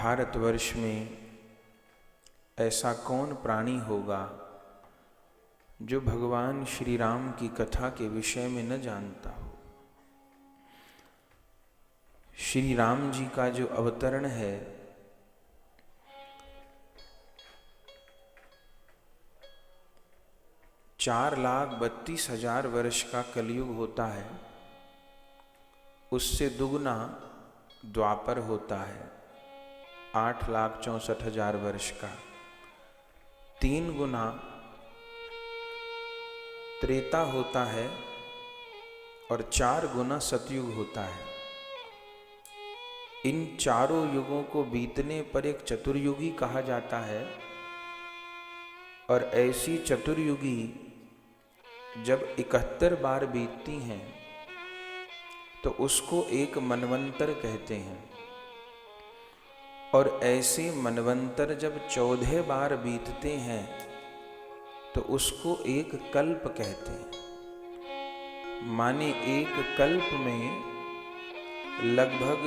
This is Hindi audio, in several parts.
भारतवर्ष में ऐसा कौन प्राणी होगा जो भगवान श्री राम की कथा के विषय में न जानता हो। श्री राम जी का जो अवतरण है चार लाख 32,000 वर्ष का कलयुग होता है, उससे दुगना द्वापर होता है 8,64,000 वर्ष का, 3 गुना त्रेता होता है और 4 गुना सतयुग होता है। इन चारों युगों को बीतने पर एक चतुर्युगी कहा जाता है और ऐसी चतुर्युगी जब 71 बार बीतती हैं तो उसको एक मनवंतर कहते हैं और ऐसे मनवंतर जब 14 बार बीतते हैं तो उसको एक कल्प कहते हैं। माने एक कल्प में लगभग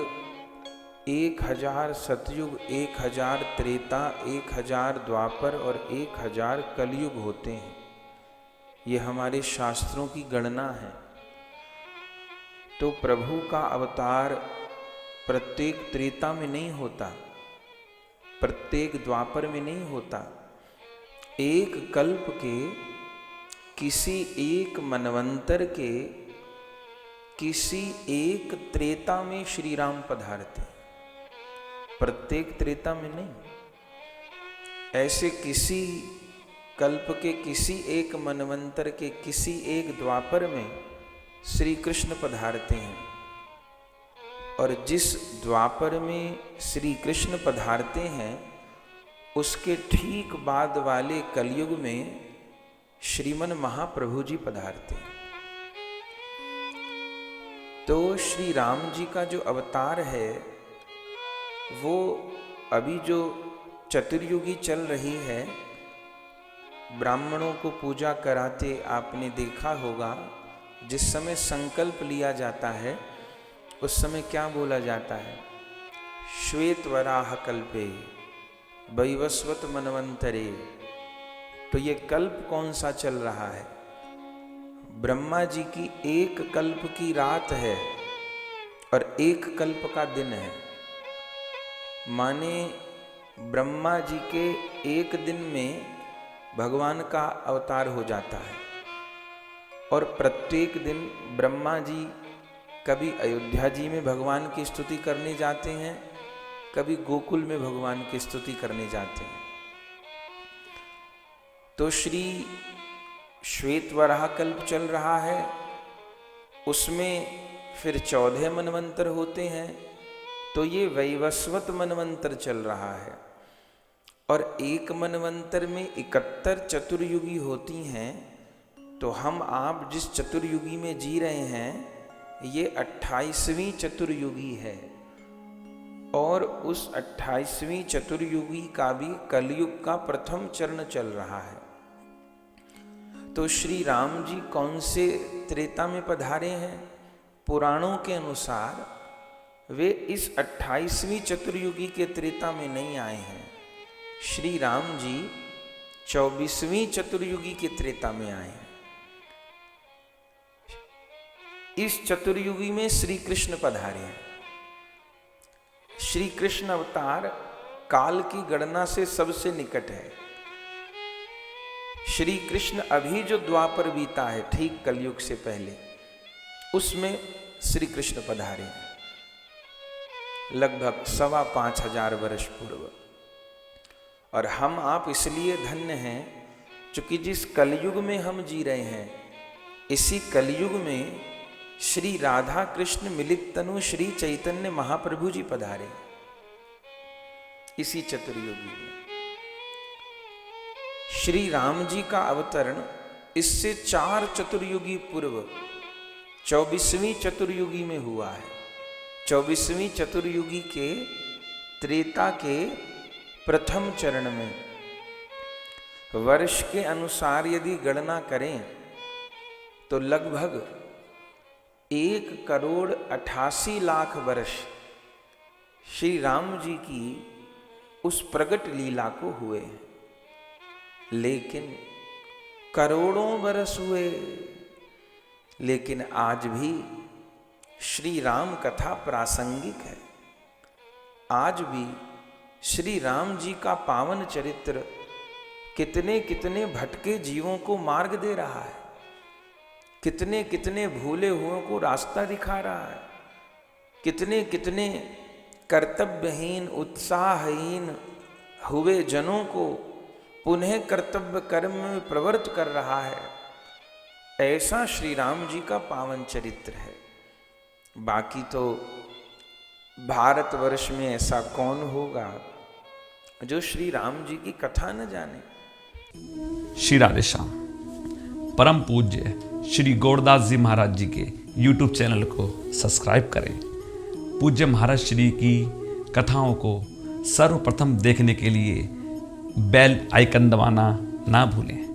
1000 सतयुग, 1000 त्रेता, 1000 द्वापर और 1000 कलयुग होते हैं। ये हमारे शास्त्रों की गणना है। तो प्रभु का अवतार प्रत्येक त्रेता में नहीं होता, प्रत्येक द्वापर में नहीं होता। एक कल्प के किसी एक मनवंतर के किसी एक त्रेता में श्री राम पधारते, प्रत्येक त्रेता में नहीं। ऐसे किसी कल्प के किसी एक मनवंतर के किसी एक द्वापर में श्री कृष्ण पधारते हैं और जिस द्वापर में श्री कृष्ण पधारते हैं उसके ठीक बाद वाले कलयुग में श्रीमन महाप्रभु जी पधारते हैं। तो श्री राम जी का जो अवतार है वो अभी जो चतुर्युगी चल रही है, ब्राह्मणों को पूजा कराते आपने देखा होगा। जिस समय संकल्प लिया जाता है उस समय क्या बोला जाता है? श्वेत वराह कल्पे वैवस्वत मनवंतरे। तो ये कल्प कौन सा चल रहा है? ब्रह्मा जी की एक कल्प की रात है और एक कल्प का दिन है। माने ब्रह्मा जी के एक दिन में भगवान का अवतार हो जाता है और प्रत्येक दिन ब्रह्मा जी कभी अयोध्या जी में भगवान की स्तुति करने जाते हैं, कभी गोकुल में भगवान की स्तुति करने जाते हैं। तो श्री श्वेत वराह कल्प चल रहा है, उसमें फिर 14 मनवंतर होते हैं। तो ये वैवस्वत मनवंतर चल रहा है और एक मनवंतर में 71 चतुर्युगी होती हैं। तो हम आप जिस चतुर्युगी में जी रहे हैं ये 28वीं चतुर्युगी है और उस 28वीं चतुर्युगी का भी कलयुग का प्रथम चरण चल रहा है। तो श्री राम जी कौन से त्रेता में पधारे हैं? पुराणों के अनुसार वे इस 28वीं चतुर्युगी के त्रेता में नहीं आए हैं। श्री राम जी 24वीं चतुर्युगी के त्रेता में आए हैं। इस चतुर्युगी में श्री कृष्ण पधारे हैं। श्री कृष्ण अवतार काल की गणना से सबसे निकट है। श्री कृष्ण अभी जो द्वापर बीता है ठीक कलयुग से पहले, उसमें श्री कृष्ण पधारे हैं लगभग 5,25,000 वर्ष पूर्व। और हम आप इसलिए धन्य हैं क्योंकि जिस कलयुग में हम जी रहे हैं इसी कलयुग में श्री राधा कृष्ण मिलित तनु श्री चैतन्य महाप्रभु जी पधारे इसी चतुर्युगी में। श्री राम जी का अवतरण इससे 4 चतुर्युगी पूर्व 24वीं चतुर्युगी में हुआ है। 24वीं चतुर्युगी के त्रेता के प्रथम चरण में। वर्ष के अनुसार यदि गणना करें तो लगभग 1,88,00,000 वर्ष श्री राम जी की उस प्रगट लीला को हुए हैं, लेकिन करोड़ों बरस हुए, लेकिन आज भी श्री राम कथा प्रासंगिक है। आज भी श्री राम जी का पावन चरित्र कितने कितने भटके जीवों को मार्ग दे रहा है, कितने कितने भूले हुओं को रास्ता दिखा रहा है, कितने कितने कर्तव्यहीन उत्साहहीन हुए जनों को पुनः कर्तव्य कर्म में प्रवृत्त कर रहा है। ऐसा श्री राम जी का पावन चरित्र है। बाकी तो भारतवर्ष में ऐसा कौन होगा जो श्री राम जी की कथा न जाने। श्री राधे श्याम। परम पूज्य श्री गौरदास जी महाराज जी के YouTube चैनल को सब्सक्राइब करें। पूज्य महाराज श्री की कथाओं को सर्वप्रथम देखने के लिए बेल आइकन दबाना ना भूलें।